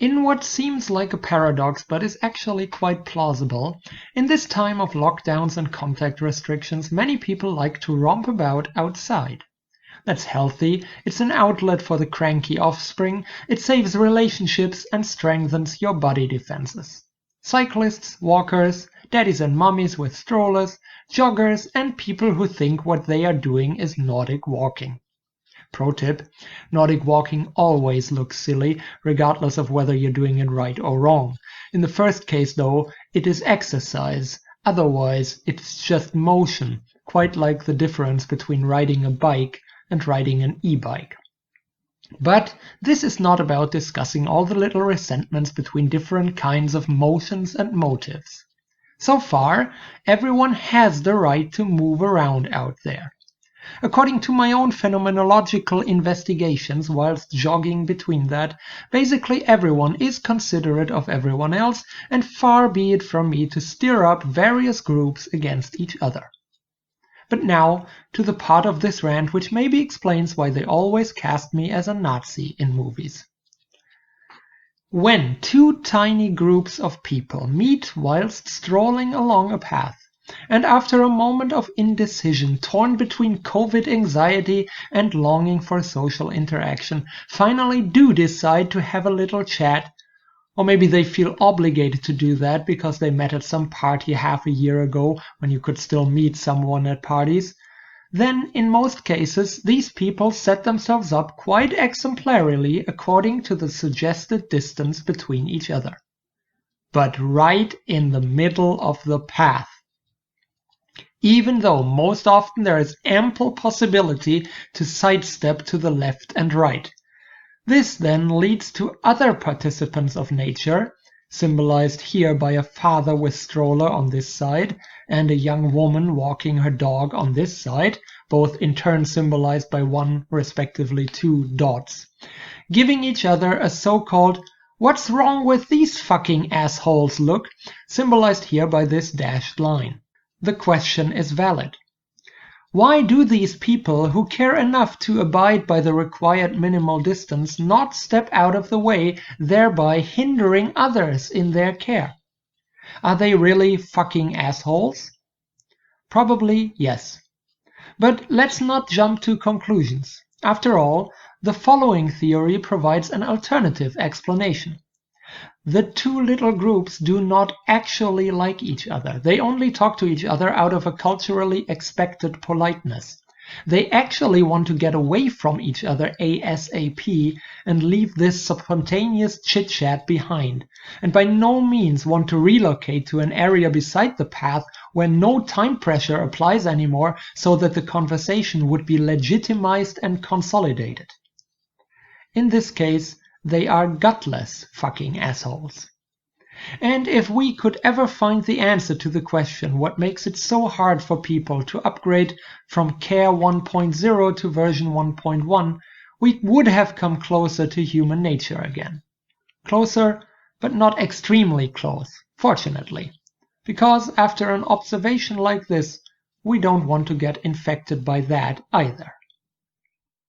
In what seems like a paradox but is actually quite plausible, in this time of lockdowns and contact restrictions, many people like to romp about outside. That's healthy, it's an outlet for the cranky offspring, it saves relationships and strengthens your body defenses. Cyclists, walkers, daddies and mummies with strollers, joggers, and people who think what they are doing is Nordic walking. Pro tip: Nordic walking always looks silly, regardless of whether you're doing it right or wrong. In the first case, though, it is exercise. Otherwise, it's just motion, quite like the difference between riding a bike and riding an e-bike. But this is not about discussing all the little resentments between different kinds of motions and motives. So far, everyone has the right to move around out there. According to my own phenomenological investigations whilst jogging between that, basically everyone is considerate of everyone else, and far be it from me to stir up various groups against each other. But now to the part of this rant which maybe explains why they always cast me as a Nazi in movies. When two tiny groups of people meet whilst strolling along a path, and after a moment of indecision, torn between COVID anxiety and longing for social interaction, finally do decide to have a little chat, or maybe they feel obligated to do that because they met at some party half a year ago when you could still meet someone at parties, then in most cases these people set themselves up quite exemplarily according to the suggested distance between each other. But right in the middle of the path. Even though most often there is ample possibility to sidestep to the left and right. This then leads to other participants of nature, symbolized here by a father with stroller on this side and a young woman walking her dog on this side, both in turn symbolized by one, respectively two dots, giving each other a so-called "what's wrong with these fucking assholes" look, symbolized here by this dashed line. The question is valid. Why do these people who care enough to abide by the required minimal distance not step out of the way, thereby hindering others in their care? Are they really fucking assholes? Probably yes. But let's not jump to conclusions. After all, the following theory provides an alternative explanation. The two little groups do not actually like each other. They only talk to each other out of a culturally expected politeness. They actually want to get away from each other ASAP and leave this spontaneous chit-chat behind, and by no means want to relocate to an area beside the path where no time pressure applies anymore so that the conversation would be legitimized and consolidated. In this case, they are gutless fucking assholes. And if we could ever find the answer to the question what makes it so hard for people to upgrade from Care 1.0 to version 1.1, we would have come closer to human nature again. Closer, but not extremely close, fortunately. Because after an observation like this, we don't want to get infected by that either.